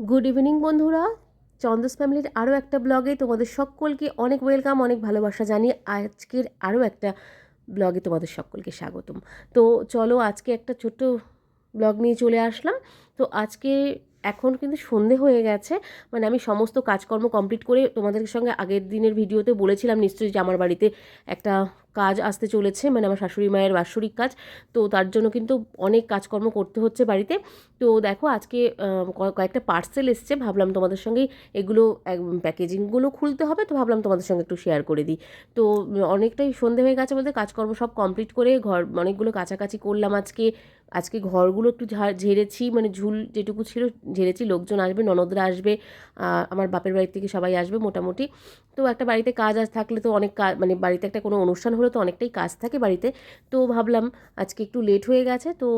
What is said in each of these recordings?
Good evening বন্ধুরা, চন্দস ফ্যামিলির আরও একটা ব্লগে তোমাদের সকলকে অনেক ওয়েলকাম, অনেক ভালোবাসা জানিয়ে আজকের আরও একটা ব্লগে তোমাদের সকলকে স্বাগতম। তো চলো আজকে একটা ছোট্ট ব্লগ নিয়ে চলে আসলাম। তো আজকে এখন কিন্তু সন্ধে হয়ে গেছে, মানে আমি সমস্ত কাজকর্ম কমপ্লিট করে তোমাদের সঙ্গে আগের দিনের ভিডিওতে বলেছিলাম নিশ্চয়ই যে আমার বাড়িতে একটা কাজ আসতে চলেছে, মানে আমার শাশুড়ি মায়ের বাৎসরিক কাজ। তো তার জন্য কিন্তু অনেক কাজকর্ম করতে হচ্ছে বাড়িতে। তো দেখো আজকে কয়েকটা পার্সেল এসছে, ভাবলাম তোমাদের সঙ্গেই এগুলো প্যাকেজিংগুলো খুলতে হবে, তো ভাবলাম তোমাদের সঙ্গে একটু শেয়ার করে দিই। তো অনেকটাই সন্ধে হয়ে গেছে বলতে কাজকর্ম সব কমপ্লিট করে ঘর অনেকগুলো কাছাকাছি করলাম আজকে ঘরগুলো একটু ঝেড়েছি, মানে ঝুল যেটুকু ছিল ঝেড়েছি। লোকজন আসবে, ননদরা আসবে, আমার বাপের বাড়ি থেকে সবাই আসবে মোটামুটি। তো একটা বাড়িতে কাজ থাকলে তো অনেক কাজ, মানে বাড়িতে একটা কোনো অনুষ্ঠান হলে তো অনেকটাই কাজ থাকে বাড়িতে। তো ভাবলাম আজকে একটু লেট হয়ে গেছে, তো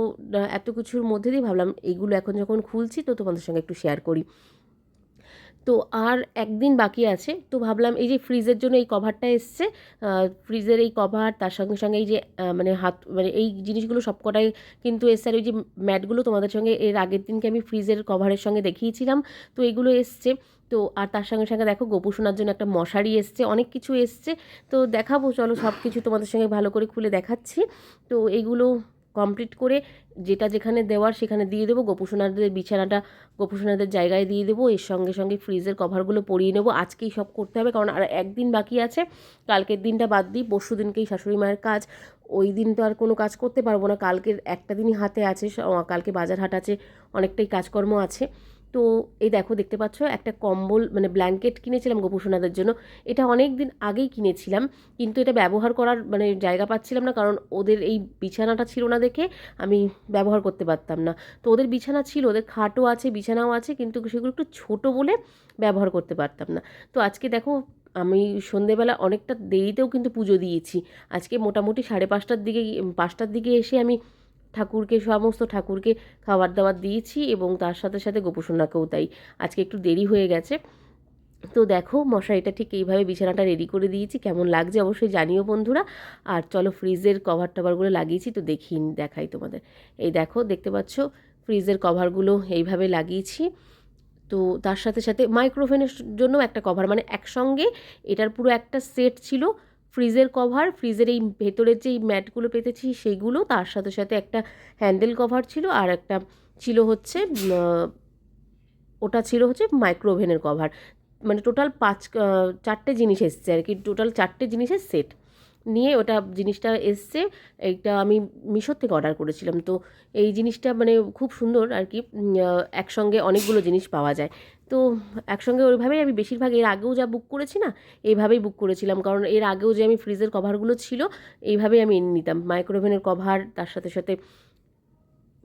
এত কিছুর মধ্যে দিয়ে ভাবলাম এইগুলো এখন যখন খুলছি তো তোমাদের সঙ্গে একটু শেয়ার করি। তো আর একদিন বাকি আছে, তো ভাবলাম এই যে ফ্রিজের জন্য এই কভারটা এসছে, ফ্রিজের এই কভার, তার সঙ্গে সঙ্গে এই যে মানে মানে এই জিনিসগুলো সবকটাই কিন্তু এসছে। আর ওই যে ম্যাটগুলো তোমাদের সঙ্গে এর আগের দিনকে আমি ফ্রিজের কভারের সঙ্গে দেখিয়েছিলাম, তো এইগুলো এসছে। তো আর তার সঙ্গে সঙ্গে দেখো গোপু সোনার জন্য একটা মশারি এসছে, অনেক কিছু এসছে। তো দেখাবো, চলো সব কিছু তোমাদের সঙ্গে ভালো করে খুলে দেখাচ্ছি। তো এইগুলো কমপ্লিট করে যেটা যেখানে দেওয়ার সেখানে দিয়ে দেবো। গোপুসোনাদের বিছানাটা গোপুসোনাদের জায়গায় দিয়ে দেবো, এর সঙ্গে সঙ্গে ফ্রিজের কভারগুলো পরিয়ে নেবো। আজকেই সব করতে হবে, কারণ আর একদিন বাকি আছে। কালকের দিনটা বাদ দিই, পরশু দিনকেই শাশুড়ি মায়ের কাজ। ওই দিন তো আর কোনো কাজ করতে পারবো না, কালকের একটা দিনই হাতে আছে, কালকে বাজার হাট আছে, অনেকটাই কাজকর্ম আছে। তো এই দেখো দেখতে পাচ্ছ একটা কম্বল, মানে ব্ল্যাঙ্কেট কিনেছিলাম গোপুসোনাদের জন্য। এটা অনেক দিন আগেই কিনেছিলাম, কিন্তু এটা ব্যবহার করার মানে জায়গা পাচ্ছিলাম না, কারণ ওদের এই বিছানাটা ছিল না দেখে আমি ব্যবহার করতে পারতাম না। তো ওদের বিছানা ছিল, ওদের খাটও আছে, বিছানাও আছে, কিন্তু সেগুলো একটু ছোটো বলে ব্যবহার করতে পারতাম না। তো আজকে দেখো আমি সন্ধেবেলা অনেকটা দেরিতেও কিন্তু পুজো দিয়েছি। আজকে মোটামুটি 5:30 দিকে এসে আমি সমস্ত ঠাকুরকে খাবার দাবার দিয়েছি, এবং তার সাথে সাথে গোপুসোনাকেও তাই। আজকে একটু দেরি হয়ে গেছে। তো দেখো মশারিটা ঠিক এইভাবে বিছানাটা রেডি করে দিয়েছি, কেমন লাগছে অবশ্যই জানিও বন্ধুরা। আর চলো ফ্রিজের কভার টভারগুলো লাগিয়েছি, তো দেখাই তোমাদের। এই দেখো দেখতে পাচ্ছ ফ্রিজের কভারগুলো এইভাবে লাগিয়েছি। তো তার সাথে সাথে মাইক্রোওভেনের জন্য একটা কভার, মানে একসঙ্গে এটার পুরো একটা সেট ছিল। ফ্রিজের কভার, ফ্রিজের এই ভেতরের যেই ম্যাটগুলো পেতেছি সেইগুলো, তার সাথে সাথে একটা হ্যান্ডেল কভার ছিল, আর একটা ছিল হচ্ছে ওটা ছিল হচ্ছে মাইক্রোওভেনের কভার। মানে টোটাল 4টে জিনিস এসছে আর কি, টোটাল 4টে জিনিসের সেট নিয়ে ওটা জিনিসটা এসছে। এইটা আমি মিশোর থেকে অর্ডার করেছিলাম। তো এই জিনিসটা মানে খুব সুন্দর আর কি, একসঙ্গে অনেকগুলো জিনিস পাওয়া যায়। তো একসঙ্গে ওইভাবেই আমি বেশিরভাগ এর আগেও যা বুক করেছি না, এইভাবেই বুক করেছিলাম, কারণ এর আগেও যে আমি ফ্রিজের কভারগুলো ছিল এইভাবেই আমি এনে নিতাম, মাইক্রোওভেনের কভার, তার সাথে সাথে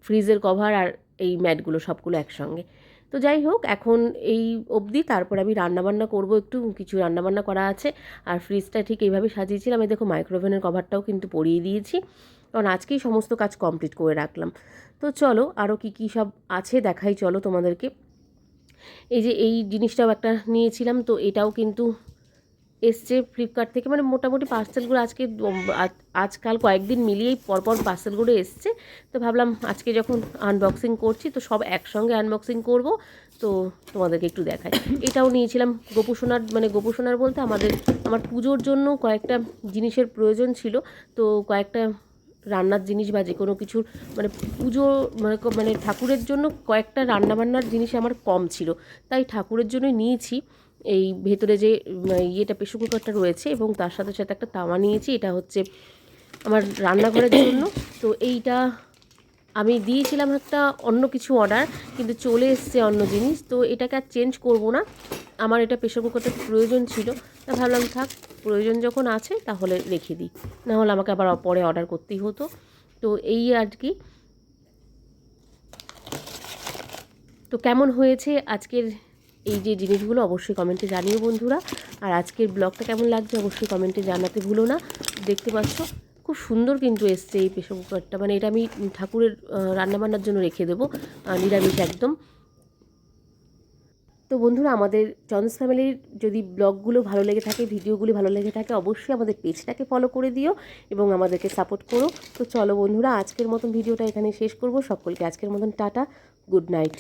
ফ্রিজের কভার আর এই ম্যাটগুলো সবগুলো একসঙ্গে। তো যাই হোক, এখন এই অবধি, তারপর আমি রান্নাবান্না করব, একটু কিছু রান্নাবান্না করা আছে। আর ফ্রিজটা ঠিক এইভাবে সাজিয়েছিলাম। এই দেখো মাইক্রোওভেনের কভারটাও কিন্তু পরিয়ে দিয়েছি, কারণ আজকেই সমস্ত কাজ কমপ্লিট করে রাখলাম। তো চলো আরও কী কী সব আছে দেখাই, চলো তোমাদেরকে। এই যে এই জিনিসটাও একটা নিয়েছিলাম, তো এটাও কিন্তু এসছে ফ্লিপকার্ট থেকে, মানে মোটামুটি পার্সেলগুলো আজকাল কয়েকদিন মিলিয়েই পরপর পার্সেলগুলো এসছে। তো ভাবলাম আজকে যখন আনবক্সিং করছি তো সব একসঙ্গে আনবক্সিং করব, তো তোমাদেরকে একটু দেখাই। এটাও নিয়েছিলাম গোপুসোনার বলতে আমার পুজোর জন্য কয়েকটা জিনিসের প্রয়োজন ছিল। তো কয়েকটা রান্নার জিনিস বা যে কোনো কিছুর মানে পুজো মানে ঠাকুরের জন্য কয়েকটা রান্নাবান্নার জিনিস আমার কম ছিল, তাই ঠাকুরের জন্যই নিয়েছি। এই ভেতরে যে ইয়েটা প্রেশার কুকারটা রয়েছে, এবং তার সাথে সাথে একটা তাওয়া নিয়েছি, এটা হচ্ছে আমার রান্নাঘরের জন্য। তো এইটা আমি দিয়েছিলাম একটা অন্য কিছু অর্ডার, কিন্তু চলে এসছে অন্য জিনিস, তো এটাকে আর চেঞ্জ করব না। আমার এটা প্রেশার কুকারটার প্রয়োজন ছিল, তা ভাবলাম থাক, প্রয়োজন যখন আছে তাহলে রেখে দিই, নাহলে আমাকে আবার পরে অর্ডার করতেই হতো। তো এই আর কি। তো কেমন হয়েছে আজকের এই যে জিনিসগুলো অবশ্যই কমেন্টে জানিও বন্ধুরা। আর আজকের ব্লগটা কেমন লাগছে অবশ্যই কমেন্টে জানাতে ভুলো না। দেখতে পাচ্ছ খুব সুন্দর কিন্তু এসছে এই প্রেশার কুকারটা, মানে এটা আমি ঠাকুরের রান্নাবান্নার জন্য রেখে দেবো, নিরামিষ একদম। তো বন্ধুরা, আমাদের চন্দস ফ্যামিলির যদি ব্লগগুলো ভালো লেগে থাকে, ভিডিওগুলি ভালো লেগে থাকে, অবশ্যই আমাদের পেজটাকে ফলো করে দিও এবং আমাদেরকে সাপোর্ট করো। তো চলো বন্ধুরা, আজকের মতন ভিডিওটা এখানে শেষ করব। সকলকে আজকের মতন টাটা, গুড নাইট।